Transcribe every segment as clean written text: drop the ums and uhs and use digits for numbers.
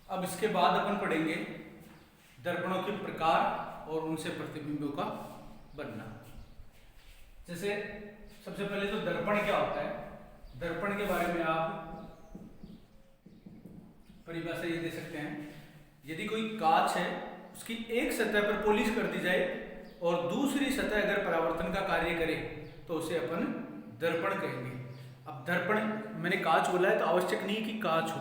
अब इसके बाद अपन पढ़ेंगे दर्पणों के प्रकार और उनसे प्रतिबिंबों का बनना। जैसे सबसे पहले तो दर्पण क्या होता है, दर्पण के बारे में आप परिभाषा ये दे सकते हैं, यदि कोई कांच है उसकी एक सतह पर पॉलिश कर दी जाए और दूसरी सतह अगर परावर्तन का कार्य करे तो उसे अपन दर्पण कहेंगे। अब दर्पण मैंने कांच बोला है तो आवश्यक नहीं कि कांच हो,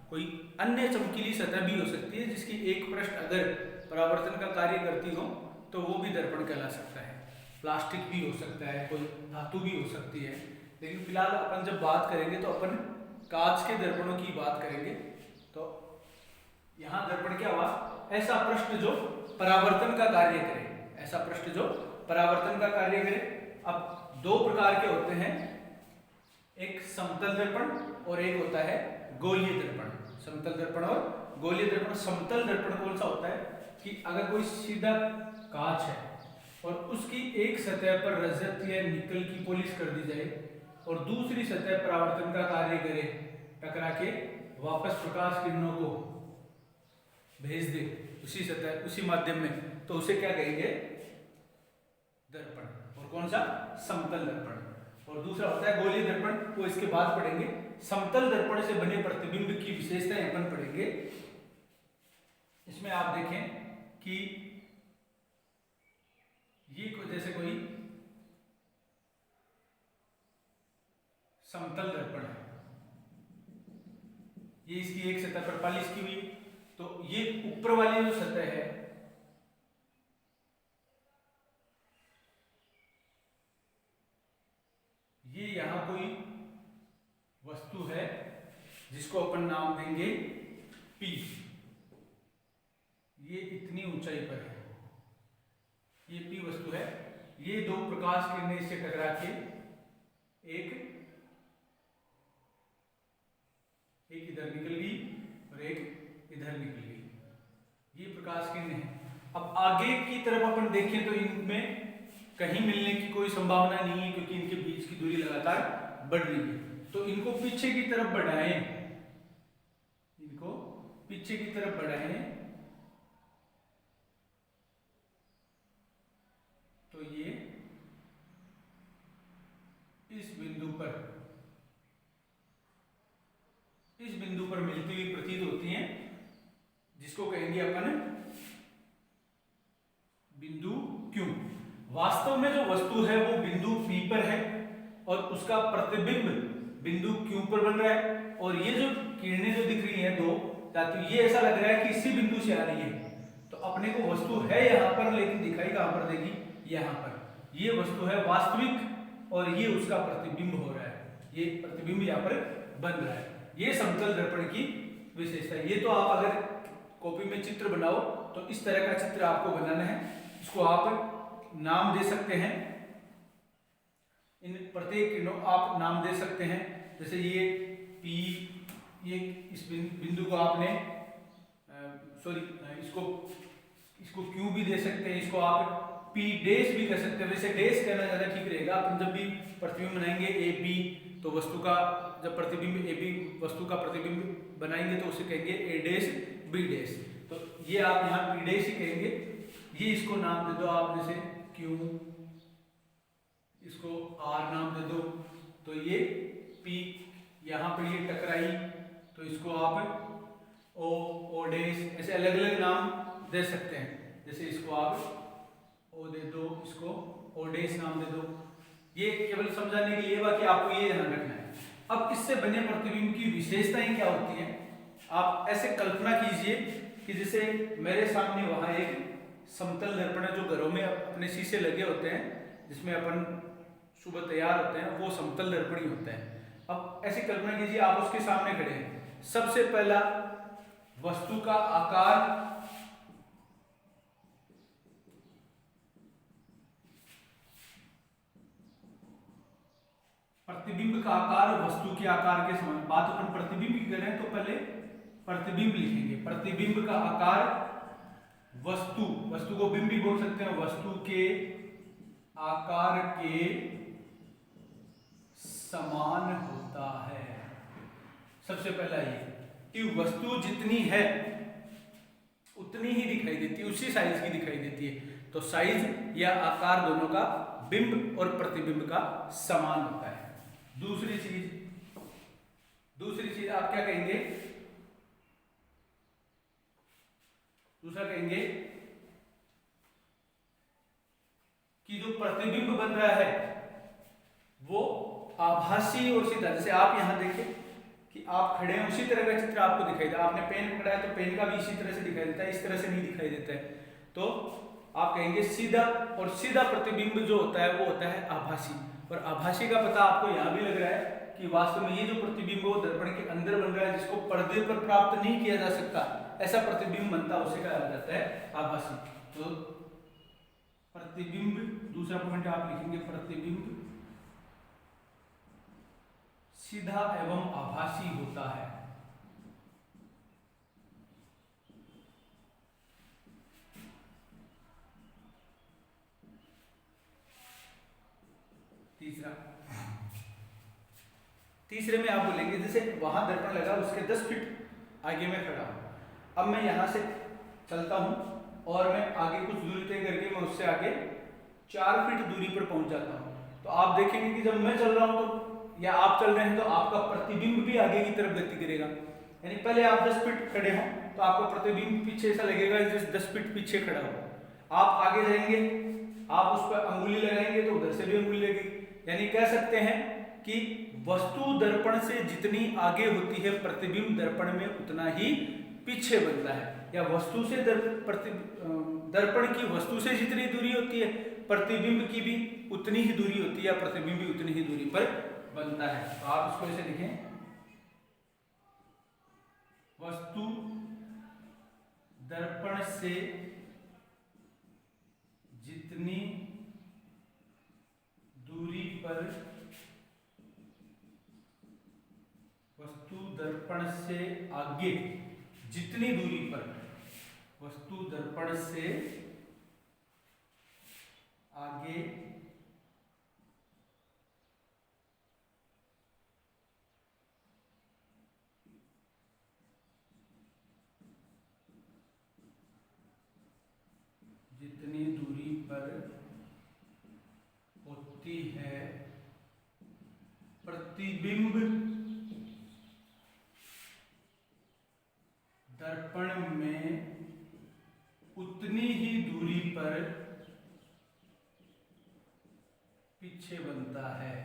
कोई अन्य चमकीली सतह भी हो सकती है जिसकी एक पृष्ठ अगर परावर्तन का कार्य करती हो तो वो भी दर्पण कहला सकता है। प्लास्टिक भी हो सकता है, कोई धातु भी हो सकती है, लेकिन फिलहाल अपन जब बात करेंगे तो अपन कांच के दर्पणों की बात करेंगे। तो यहाँ दर्पण क्या हुआ, ऐसा पृष्ठ जो परावर्तन का कार्य करे, ऐसा पृष्ठ जो परावर्तन का कार्य करे। अब दो प्रकार के होते हैं, एक समतल दर्पण और एक होता है गोलीय दर्पण। समतल दर्पण और गोलीय दर्पण। समतल दर्पण कौन सा होता है कि अगर कोई सीधा कांच है और उसकी एक सतह पर रजत या निकल की पॉलिश कर दी जाए और दूसरी सतह परावर्तन का कार्य करे, टकरा के वापस प्रकाश किरणों को भेज दे उसी सतह उसी माध्यम में, तो उसे क्या कहेंगे, दर्पण। और कौन सा, समतल दर्पण। और दूसरा होता है गोलीय दर्पण, वो इसके बाद पढ़ेंगे। समतल दर्पण से बने प्रतिबिंब की विशेषताएं अपन पढ़ेंगे। इसमें आप देखें कि ये जैसे कोई समतल दर्पण है, ये इसकी एक सतह पर पॉलिश की हुई, तो ये ऊपर वाली जो सतह है ये यहां कोई वस्तु है जिसको अपन नाम देंगे P। ये इतनी ऊंचाई पर है, ये P वस्तु है। ये दो प्रकाश किरणें इससे टकरा के एक इधर निकल गई और एक इधर निकल गई, ये प्रकाश किरणें हैं। अब आगे की तरफ अपन देखें तो इनमें कहीं मिलने की कोई संभावना नहीं है क्योंकि इनके बीच की दूरी लगातार बढ़ रही है। तो इनको पीछे की तरफ बढ़ाएं, इनको पीछे की तरफ बढ़ाएं तो ये इस बिंदु पर मिलती हुई प्रतीत होती हैं, जिसको कहेंगे अपन बिंदु Q। वास्तव में जो वस्तु है वो बिंदु P पर है और उसका प्रतिबिंब बिंदु Q पर बन रहा है। और ये जो किरणें जो दिख रही हैं दो धातु, ये ऐसा लग रहा है कि इसी बिंदु से आ रही है, तो अपने को वस्तु है यहाँ पर, लेकिन दिखाई कहाँ पर देगी, यहाँ पर। ये वस्तु है वास्तविक और ये उसका प्रतिबिंब हो रहा है, ये प्रतिबिंब यहाँ पर बन रहा है। ये समतल दर्पण की विशेषता है। ये तो आप अगर कॉपी में चित्र बनाओ तो इस तरह का चित्र आपको बनाना है, इसको आप नाम दे सकते हैं, इन प्रत्येक किरणों आप नाम दे सकते हैं। जैसे ये P, ये इस बिंदु को आपने इसको Q भी दे सकते हैं, इसको आप P डैश भी कर सकते हैं। वैसे डैश कहना ज्यादा ठीक रहेगा। अपन जब भी प्रतिबिंब बनाएंगे AB, तो वस्तु का जब प्रतिबिंब AB वस्तु का प्रतिबिंब बनाएंगे तो उसे कहेंगे A डैश B डैश। तो ये आप यहाँ P डैश ही कहेंगे। ये इसको नाम दे दो आप, जैसे Q, इसको R नाम दे दो। तो ये P यहाँ पर ये टकराई तो इसको आप O डैश, ऐसे अलग अलग नाम दे सकते हैं। जैसे इसको आप O दे दो, इसको O डैश नाम दे दो। ये केवल समझाने के लिए बाकी आपको ये ध्यान रखना है। अब इससे बने प्रतिबिंब की विशेषताएं क्या होती हैं, आप ऐसे कल्पना कीजिए कि जैसे मेरे सामने वहां एक समतल दर्पण है जो घरों में अपने शीशे लगे होते हैं, जिसमें अपन सुबह तैयार होते हैं, वो समतल दर्पण ही होता है। अब ऐसी कल्पना कीजिए आप उसके सामने खड़े हैं। सबसे पहला वस्तु का आकार, प्रतिबिंब का आकार वस्तु के आकार के समान। बात अपन प्रतिबिंब की करें तो पहले प्रतिबिंब लिखेंगे। प्रतिबिंब का आकार वस्तु को बिंब भी बोल सकते हैं, वस्तु के आकार के समान होता है। सबसे पहला ये कि वस्तु जितनी है उतनी ही दिखाई देती है, उसी साइज की दिखाई देती है। तो साइज या आकार दोनों का बिंब और प्रतिबिंब का समान होता है। दूसरी चीज आप क्या कहेंगे, दूसरा कहेंगे कि जो प्रतिबिंब बन रहा है वो आभासी और सीधा, जैसे आप यहां देखें कि आप खड़े हैं उसी तरह का चित्र आपको दिखाई देता है। आपने पेन पकड़ा है तो पेन का भी इसी तरह से दिखाई देता है, इस तरह से नहीं दिखाई देता है। तो आप कहेंगे सीधा, और सीधा प्रतिबिंब जो होता है वो होता है आभासी। और आभासी का पता आपको यहाँ भी लग रहा है कि वास्तव में ये जो प्रतिबिंब वो दर्पण के अंदर बन रहा है, जिसको पर्दे पर प्राप्त नहीं किया जा सकता, ऐसा प्रतिबिंब बनता है, उसे कहा जाता है आभासी। तो प्रतिबिंब, दूसरा पॉइंट आप लिखेंगे प्रतिबिंब सीधा एवं आभासी होता है। तीसरे में आप बोलेंगे जैसे वहां दर्पण लगा उसके 10 फीट आगे में खड़ा हूं, अब मैं यहां से चलता हूं और मैं आगे कुछ दूरी तय करके मैं उससे आगे 4 फीट दूरी पर पहुंच जाता हूं। तो आप देखेंगे कि जब मैं चल रहा हूं तो या आप चल रहे हैं तो आपका प्रतिबिंब भी आगे की तरफ गति करेगा। यानी पहले आप 10 फीट खड़े हो तो आपको प्रतिबिंब पीछे ऐसा लगेगा जैसे 10 फीट पीछे खड़ा हो। आप आगे जाएंगे, आप उस पर अंगुली लगाएंगे तो उधर से भी अंगुली लगेगी। यानी कह सकते हैं कि वस्तु दर्पण से जितनी आगे होती है प्रतिबिंब दर्पण में उतना ही पीछे बनता है, या वस्तु से दर्पण की वस्तु से जितनी दूरी होती है प्रतिबिंब की भी उतनी ही दूरी होती है, या प्रतिबिंब भी उतनी ही दूरी पर बनता है। तो आप इसको ऐसे लिखें, वस्तु दर्पण से जितनी दूरी पर, वस्तु दर्पण से आगे जितनी दूरी पर, वस्तु दर्पण से आगे जितनी दूरी पर होती है प्रतिबिंब दर्पण में उतनी ही दूरी पर पीछे बनता है।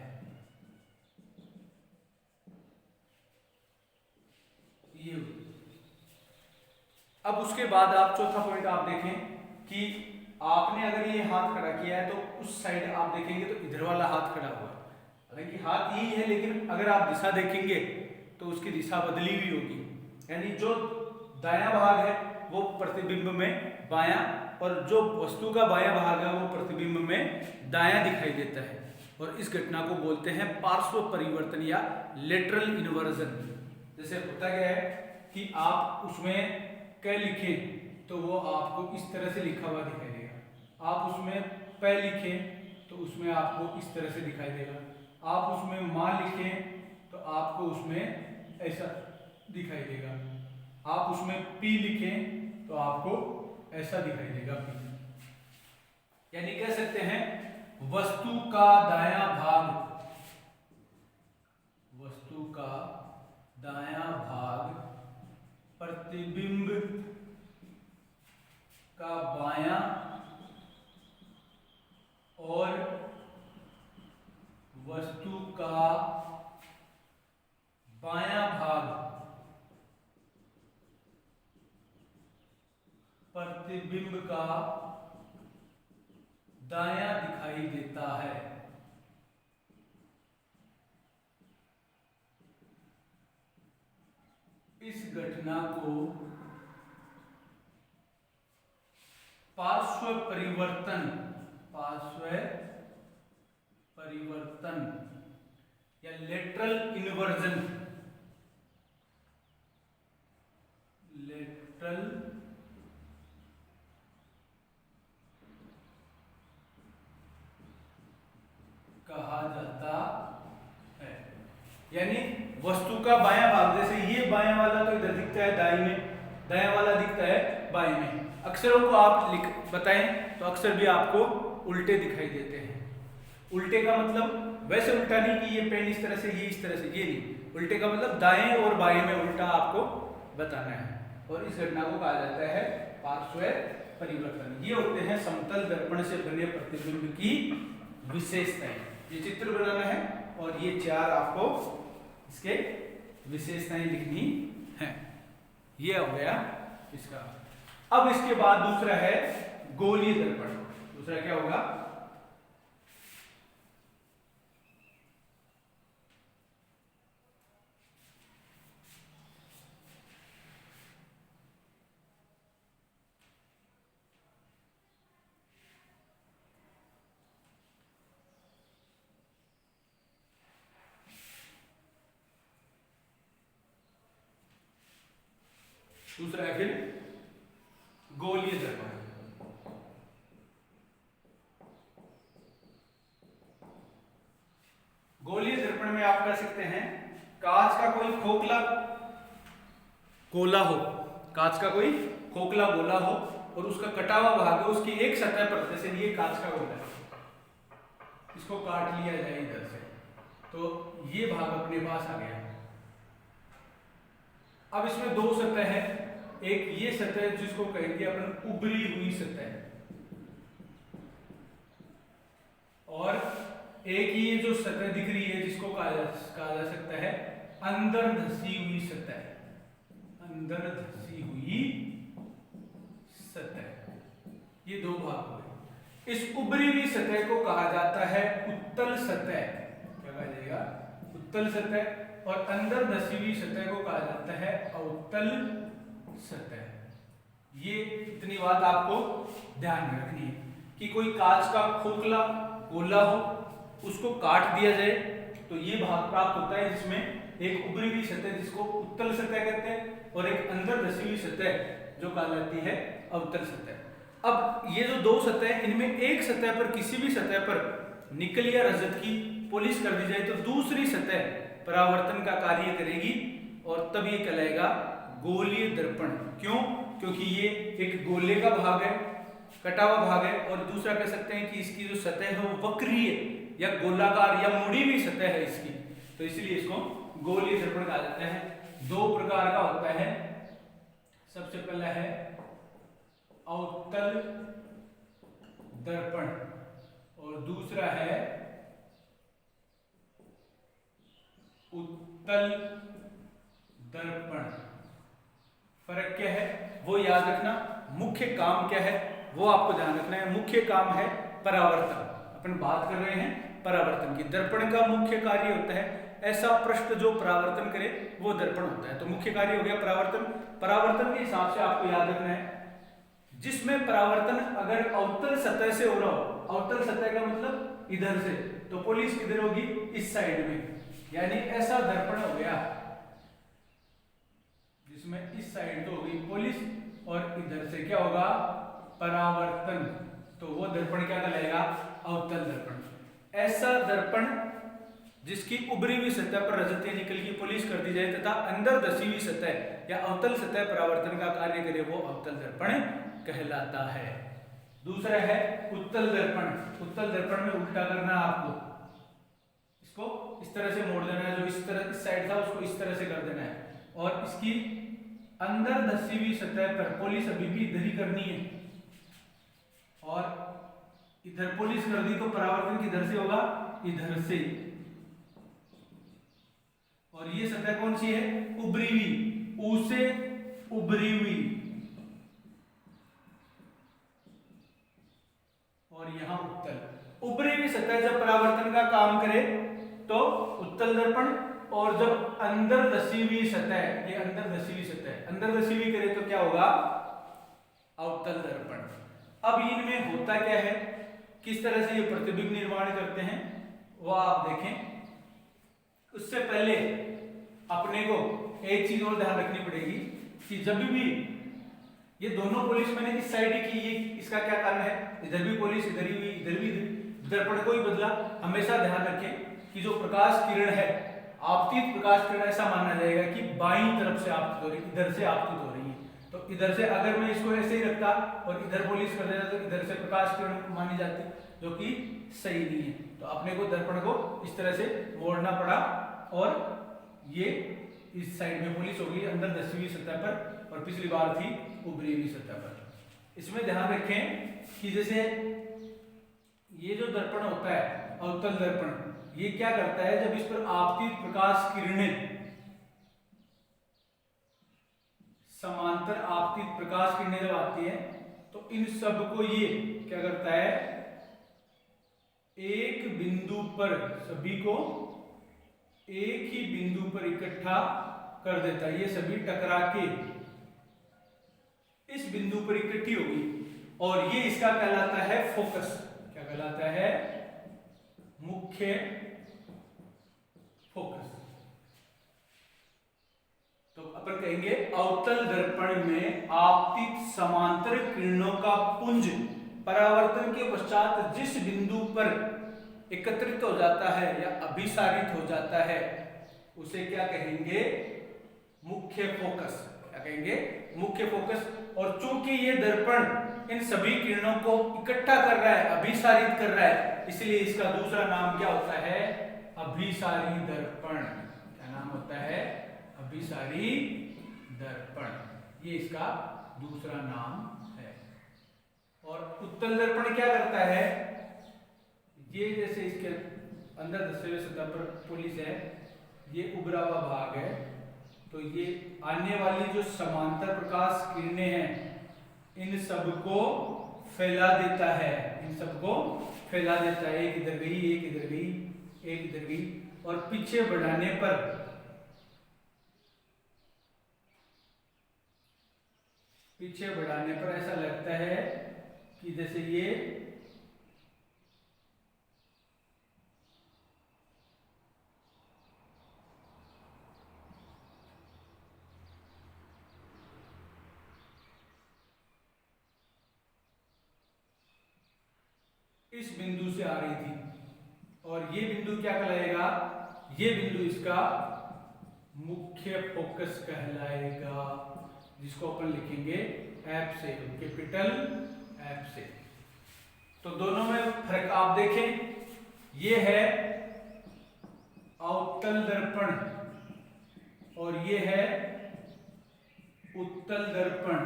ये अब उसके बाद आप चौथा पॉइंट आप देखें कि आपने अगर ये हाथ खड़ा किया है तो उस साइड आप देखेंगे तो इधर वाला हाथ खड़ा हुआ है, हालांकि हाथ यही है, लेकिन अगर आप दिशा देखेंगे तो उसकी दिशा बदली हुई होगी। यानी जो दायां भाग है वो प्रतिबिंब में बायां, और जो वस्तु का बायां भाग है वो प्रतिबिंब में दायां दिखाई देता है। और इस घटना को बोलते हैं पार्श्व परिवर्तन या लेटरल इन्वर्जन। जैसे होता क्या है कि आप उसमें क लिखें तो वो आपको इस तरह से लिखा हुआ दिखाई देगा, आप उसमें प लिखें तो उसमें आपको इस तरह से दिखाई देगा, आप उसमें मां लिखें तो आपको उसमें ऐसा दिखाई देगा, आप उसमें पी लिखें तो आपको ऐसा दिखाई देगा पी। यानी कह सकते हैं वस्तु का दायां भाग, वस्तु का दायां भाग प्रतिबिंब का बायां और वस्तु का बायां भाग प्रतिबिंब का दायां दिखाई देता है। इस घटना को पार्श्व परिवर्तन, पार्श्व परिवर्तन या लेटरल इन्वर्जन, लेटरल कहा जाता है। यानी वस्तु का बायां भाग, जैसे ये बायां वाला तो इधर दिखता है दाईं में, दायां वाला दिखता है बाएं में। अक्षरों को आप लिख बताएं तो अक्षर भी आपको उल्टे दिखाई देते हैं। उल्टे का मतलब वैसे उल्टा नहीं कि ये पेन इस तरह से, ये इस तरह से, ये नहीं। उल्टे का मतलब दाएं और बाएं में उल्टा आपको बताना है। और इस घटना को कहा जाता है पार्श्व परिवर्तन। ये होते हैं समतल दर्पण से बने प्रतिबिंब की विशेषताएं। ये चित्र बनाना है और ये 4 आपको इसके विशेषताएं लिखनी है। ये हो गया इसका। अब इसके बाद दूसरा है गोलीय दर्पण। दूसरा क्या होगा? दूसरा है फिर गोलीय दर्पण। गोलीय दर्पण में आप कर सकते हैं कांच का कोई खोखला गोला हो, कांच का कोई खोखला गोला हो और उसका कटा हुआ भाग है उसकी एक सतह पर, जैसे ये कांच का गोला है, इसको काट लिया जाए इधर से तो ये भाग अपने पास आ गया। अब इसमें 2 सतह है, एक ये सतह जिसको कहेंगे अपन उभरी हुई सतह, और एक ये जो सतह दिख रही है जिसको कहा जा सकता है अंदर धसी हुई सतह, अंदर धसी हुई सतह। ये 2 भाग हुए। इस उभरी हुई सतह को कहा जाता है उत्तल सतह। क्या कहा जाएगा? उत्तल सतह। और अंदर धसी हुई सतह को कहा जाता है अवतल सतह। ये इतनी बात आपको ध्यान में रखनी है कि कोई कांच का खोखला गोला हो, उसको काट दिया जाए तो ये भाग प्राप्त होता है जिसमें एक उभरी हुई सतह जिसको उत्तल सतह कहते हैं और एक अंदर धसी हुई सतह जो कहा जाती है अवतल सतह। अब ये जो 2 सतह, इनमें एक सतह पर, किसी भी सतह पर निकल या रजत की पॉलिश कर दी जाए तो दूसरी सतह परावर्तन का कार्य करेगी और तब ये कहलाएगा गोलीय दर्पण। क्यों? क्योंकि ये एक गोले का भाग है, कटा हुआ भाग है, और दूसरा कह सकते हैं कि इसकी जो सतह है वो वक्रीय या गोलाकार या मुड़ी हुई सतह है इसकी, तो इसलिए इसको गोलीय दर्पण कहा जाता है। 2 प्रकार का होता है। सबसे पहला है अवतल दर्पण और दूसरा है उत्तल दर्पण। फर्क क्या है वो याद रखना। मुख्य काम क्या है वो आपको ध्यान रखना है। मुख्य काम है परावर्तन। अपन बात कर रहे हैं परावर्तन की। दर्पण का मुख्य कार्य होता है ऐसा पृष्ठ जो परावर्तन करे, वो दर्पण होता है। तो मुख्य कार्य हो गया परावर्तन। परावर्तन के हिसाब से आपको याद रखना है जिसमें परावर्तन अगर अवतल सतह से हो रहा हो, अवतल सतह का मतलब इधर से, तो पॉलिश किधर होगी? इस साइड में, यानी ऐसा दर्पण हो गया जिसमें इस साइड तो होगी पॉलिश और इधर से क्या होगा? परावर्तन। तो वो दर्पण क्या कहलाएगा? अवतल दर्पण। ऐसा दर्पण जिसकी उभरी हुई सतह पर रजतें निकल की पॉलिश कर दी जाए तथा अंदर धसी हुई सतह या अवतल सतह परावर्तन का कार्य करे, वो अवतल दर्पण कहलाता है। दूसरा है उत्तल दर्पण। उत्तल दर्पण में उल्टा करना है आपको, इसको इस तरह से मोड़ देना है, जो इस तरह इस साइड था उसको इस तरह से कर देना है, और इसकी अंदर धसी हुई सतह पर पॉलिश अभी भी इधर ही करनी है, और इधर पॉलिश कर दी तो परावर्तन किधर से होगा? इधर से। और ये सतह कौन सी है? उभरी हुई, ऊ से उभरी हुई, और यहां उत्तल। उभरी हुई सतह जब परावर्तन का काम करे तो उत्तल दर्पण, और जब अंदर धसी हुई सतह, ये अंदर धसी हुई सतह अंदर धसी हुई करे तो क्या होगा? अवतल दर्पण। अब इनमें होता क्या है, किस तरह से ये प्रतिबिंब निर्माण करते हैं वो आप देखें। उससे पहले अपने को एक चीज और ध्यान रखनी पड़ेगी कि जब भी ये दोनों पॉलिश मैंने इस साइड की, ये इसका क्या कारण है? इधर भी पॉलिश, इधर ही हुई, इधर भी, दर्पण को ही बदला। हमेशा ध्यान रखें कि जो प्रकाश किरण है आपतित प्रकाश किरण ऐसा माना जाएगा कि बाईं तरफ से आपतित हो रही है, इधर से आपतित हो रही है। तो इधर से अगर मैं इसको ऐसे ही रखता और इधर पॉलिश कर देता तो इधर से प्रकाश किरण मानी जाती, जो कि सही नहीं है। तो अपने को दर्पण को इस तरह से मोड़ना पड़ा और ये इस साइड में पॉलिश हो गई अंदर 10वीं सतह पर और पिछली बार थी ऊपरी सतह पर। इसमें ध्यान रखें कि जैसे ये जो दर्पण होता है अवतल दर्पण, ये क्या करता है, जब इस पर आपतित प्रकाश किरणें समांतर आपतित प्रकाश किरणें जब आती है तो इन सब को ये क्या करता है, एक बिंदु पर सभी को एक ही बिंदु पर इकट्ठा कर देता है। ये सभी टकरा के इस बिंदु पर इकट्ठी होगी और ये इसका कहलाता है फोकस। क्या कहलाता है? मुख्य फोकस। तो अपन कहेंगे अवतल दर्पण में आपतित समांतर किरणों का पुंज परावर्तन के पश्चात जिस बिंदु पर एकत्रित हो जाता है या अभिसारित हो जाता है उसे क्या कहेंगे? मुख्य फोकस। क्या कहेंगे? मुख्य फोकस। और चूंकि ये दर्पण इन सभी किरणों को इकट्ठा कर रहा है, अभिसारित कर रहा है, इसलिए इसका दूसरा नाम क्या होता है? अभिसारी दर्पण। क्या नाम होता है? अभिसारी दर्पण। ये इसका दूसरा नाम है। और उत्तल दर्पण क्या करता है? ये जैसे इसके अंदर 10वें सतह पर पॉलिश है, ये उभरा हुआ भाग है, तो ये आने वाली जो समांतर प्रकाश किरणें हैं इन सबको फैला देता है। इन सबको फैला देता है। एक इधर गई, एक इधर गई, एक इधर गई और पीछे बढ़ाने पर ऐसा लगता है कि जैसे ये इस बिंदु से आ रही थी और ये बिंदु क्या कहलाएगा? ये बिंदु इसका मुख्य फोकस कहलाएगा, जिसको अपन लिखेंगे एफ से, कैपिटल एफ से। तो दोनों में फर्क आप देखें, ये है अवतल दर्पण और ये है उत्तल दर्पण।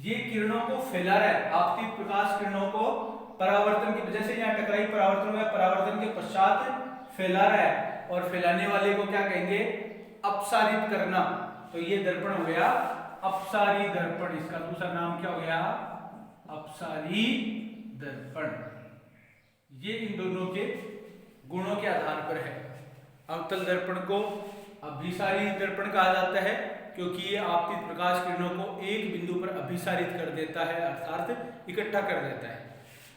ये किरणों को फैला रहा है, आपतित प्रकाश किरणों को परावर्तन की वजह से यहाँ टकराई, परावर्तन में परावर्तन के पश्चात फैला रहा है और फैलाने वाले को क्या कहेंगे? अपसारित करना। तो ये दर्पण हो गया अपसारी दर्पण। इसका दूसरा नाम क्या हो गया? अपसारी दर्पण। ये इन दोनों के गुणों के आधार पर है। अवतल दर्पण को अभिसारी दर्पण कहा जाता है क्योंकि ये आपतित प्रकाश किरणों को एक बिंदु पर अभिसारित कर देता है, अर्थात इकट्ठा कर देता है।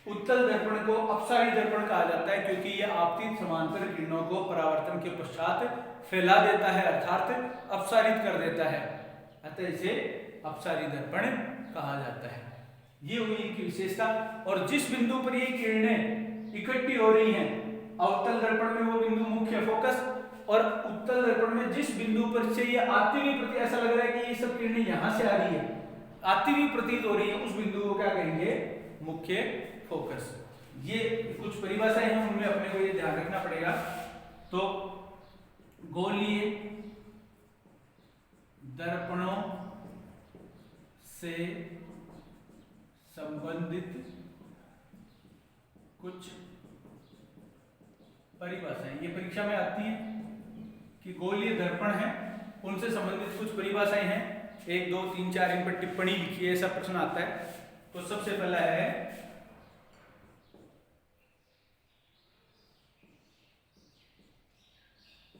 उत्तल दर्पण को अपसारी दर्पण कहा जाता है क्योंकि यह आपतित समांतर किरणों को परावर्तन के पश्चात फैला देता है, अर्थात अपसारित कर देता है, अतः इसे अपसारी दर्पण कहा जाता है। ये हुई इनकी विशेषता। और जिस बिंदु पर ये किरणें इकट्ठी हो रही हैं, अवतल दर्पण में वो बिंदु मुख्य फोकस और उत्तल दर्पण में जिस बिंदु पर से ये आती हुई प्रतीत, ऐसा लग रहा है कि ये सब किरणें यहां से आ रही है, आती हुई प्रतीत हो रही है, उस बिंदु को क्या कहेंगे? मुख्य फोकस। ये कुछ परिभाषाएं हैं, उनमें अपने को ये ध्यान रखना पड़ेगा। तो गोलीय दर्पणों से संबंधित कुछ परिभाषाएं, ये परीक्षा में आती है कि गोलीय दर्पण है, उनसे संबंधित कुछ परिभाषाएं हैं। 1, 2, 3, 4 इन पर टिप्पणी लिखिए, ऐसा प्रश्न आता है। तो सबसे पहला है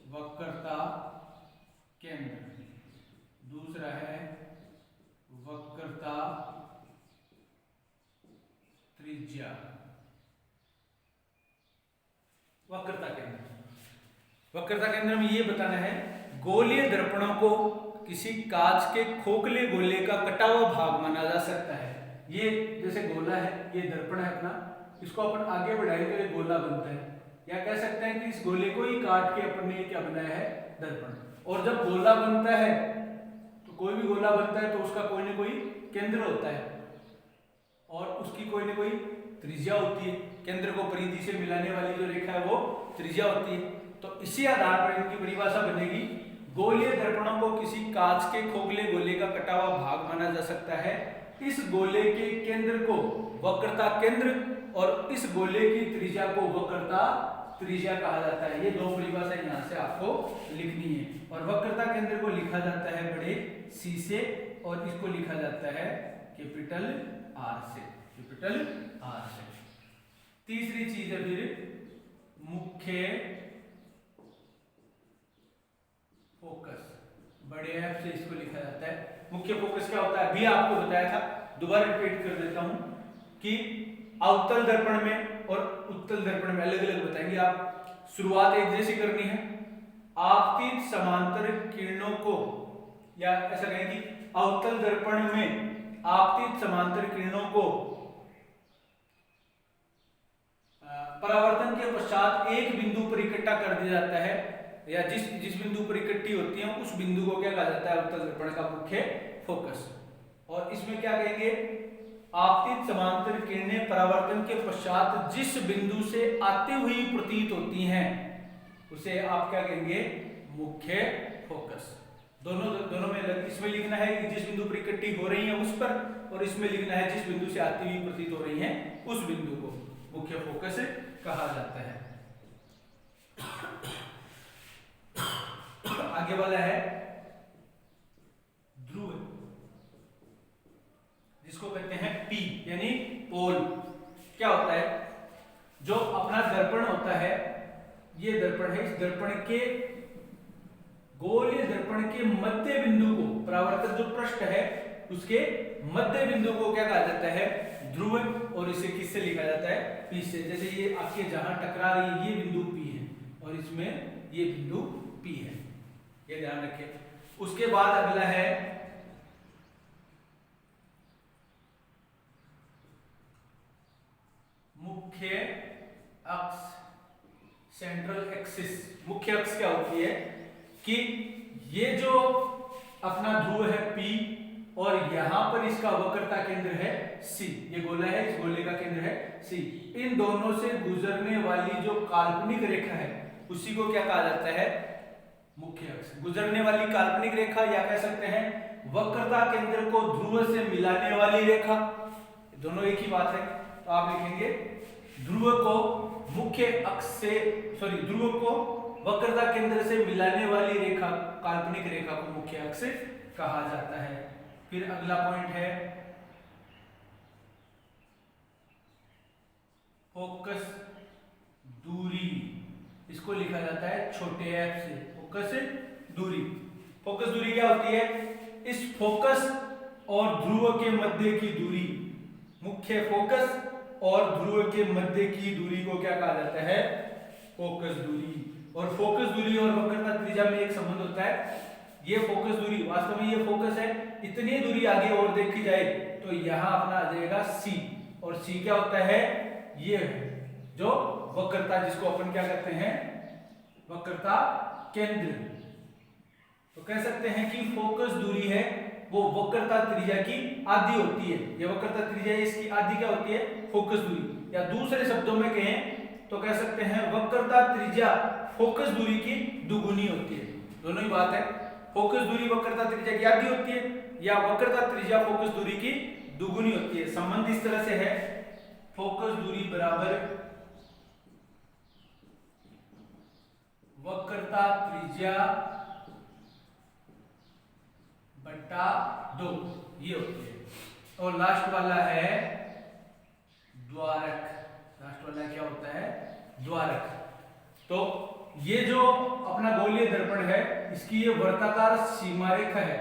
वक्रता केंद्र, दूसरा है वक्रता त्रिज्या। वक्रता केंद्र, वक्रता केंद्र में ये बताना है गोलीय दर्पणों को किसी कांच के खोखले गोले का कटा हुआ भाग माना जा सकता है। ये जैसे गोला है, ये दर्पण है अपना, इसको अपन आगे बढ़ाएं तो ये गोला बनता है, या कह सकते हैं कि इस गोले को ही काट के अपन ने क्या बनाया है, दर्पण। और जब गोला बनता है तो कोई भी गोला बनता है तो उसका कोई ना कोई केंद्र होता है और उसकी कोई ना कोई त्रिज्या होती है। केंद्र को परिधि से मिलाने वाली जो रेखा है वो त्रिज्या होती है। तो इसी आधार पर इनकी परिभाषा बनेगी, गोलीय दर्पणों को किसी कांच के खोखले गोले का कटा हुआ भाग माना जा सकता है। इस गोले के केंद्र को वक्रता केंद्र और इस गोले की त्रिज्या को वक्रता त्रिज्या कहा जाता है। ये दो परिभाषाएं यहाँ से आपको लिखनी है। और वक्रता केंद्र को लिखा जाता है बड़े सी से और इसको लिखा जाता है कैपिटल आर से, कैपिटल आर से। तीसरी चीज है फिर मुख्य फोकस, बड़े एफ से इसको लिखा जाता है। मुख्य फोकस क्या होता है अभी आपको बताया था, दोबारा रिपीट कर देता हूं कि अवतल दर्पण में और उत्तल दर्पण में अलग अलग बताएंगे। आप शुरुआत एक जैसी करनी है। आपतित समांतर किरणों को, या ऐसा कहें कि अवतल दर्पण में आपतित समांतर किरणों को परावर्तन के पश्चात एक बिंदु पर इकट्ठा कर दिया जाता है, या जिस बिंदु पर इकट्ठी होती है उस बिंदु को क्या कहा जाता है, अवतल दर्पण का मुख्य फोकस। और इसमें क्या कहेंगे, आपतित समांतर किरणें परावर्तन के पश्चात जिस बिंदु से आती हुई प्रतीत होती हैं उसे आप क्या कहेंगे, मुख्य फोकस। दोनों में इसमें लिखना है कि जिस बिंदु पर इकट्ठी हो रही है उस पर, और इसमें लिखना है जिस बिंदु से आती हुई प्रतीत हो रही है उस बिंदु को मुख्य फोकस कहा जाता है। आगे वाला है ध्रुव, जिसको कहते हैं पी यानी पोल। क्या होता है, जो अपना दर्पण होता है, ये दर्पण है, इस दर्पण के गोलीय दर्पण के मध्य बिंदु को, परावर्तक जो पृष्ठ है उसके मध्य बिंदु को क्या कहा जाता है, ध्रुव। और इसे किससे लिखा जाता है, पी से। जैसे ये आपके जहां टकरा रही है ये बिंदु पी है और इसमें ये बिंदु पी है, ये ध्यान रखिए। उसके बाद अगला है मुख्य अक्ष, सेंट्रल एक्सिस। मुख्य अक्ष क्या होती है कि ये जो अपना ध्रुव है P और यहां पर इसका वक्रता केंद्र है C, ये गोला है, इस गोले का केंद्र है C। इन दोनों से गुजरने वाली जो काल्पनिक रेखा है उसी को क्या कहा जाता है, मुख्य अक्ष। गुजरने वाली काल्पनिक रेखा, या कह सकते हैं वक्रता केंद्र को ध्रुव से मिलाने वाली रेखा, दोनों एक ही बात है। तो आप लिखेंगे ध्रुव को मुख्य अक्ष से, ध्रुव को वक्रता केंद्र से मिलाने वाली रेखा, काल्पनिक रेखा को मुख्य अक्ष कहा जाता है। फिर अगला पॉइंट है फोकस दूरी, इसको लिखा जाता है छोटे एफ से, फोकस दूरी। फोकस दूरी क्या होती है, इस फोकस और ध्रुव के मध्य की दूरी, मुख्य फोकस और ध्रुव के मध्य की दूरी को क्या कहा जाता है, फोकस दूरी। और फोकस दूरी और वक्रता त्रिज्या में एक संबंध होता है। ये फोकस दूरी, वास्तव में ये फोकस है, इतनी दूरी आगे और देखी जाए तो यहां अपना आ जाएगा C, और C क्या होता है, ये जो वक्रता, जिसको अपन क्या कहते हैं, वक्रता केंद्र। तो कह सकते हैं कि फोकस दूरी है वो वक्रता त्रिज्या की आधी होती है। ये वक्रता त्रिज्या इसकी आधी क्या होती है, फोकस दूरी। या दूसरे शब्दों में कहें तो कह सकते हैं वक्रता त्रिज्या फोकस दूरी की दुगुनी होती है। दोनों ही बात है, फोकस दूरी वक्रता त्रिज्या की आधी होती है या वक्रता त्रिज्या फोकस दूरी की दुगुनी होती है। संबंध इस तरह से है, फोकस दूरी बराबर वक्रता त्रिज्या बटा 2, ये होती है। और लास्ट वाला है द्वारक। लास्ट वाला क्या होता है, द्वारक। तो ये जो अपना गोलीय दर्पण है इसकी ये वर्ताकार सीमा रेखा है,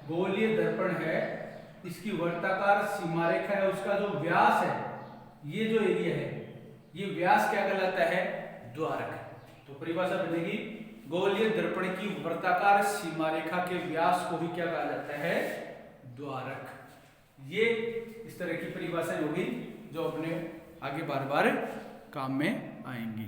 गोलीय दर्पण है इसकी वर्ताकार सीमा रेखा है, उसका जो व्यास है, ये जो एरिया है, ये व्यास क्या कहलाता है, द्वारक। तो परिभाषा बनेगी गोलीय दर्पण की वर्ताकार सीमा रेखा के व्यास को भी क्या कहा जाता है, द्वारक। ये इस तरह की परिभाषाएं होगी जो अपने आगे बार बार काम में आएंगी।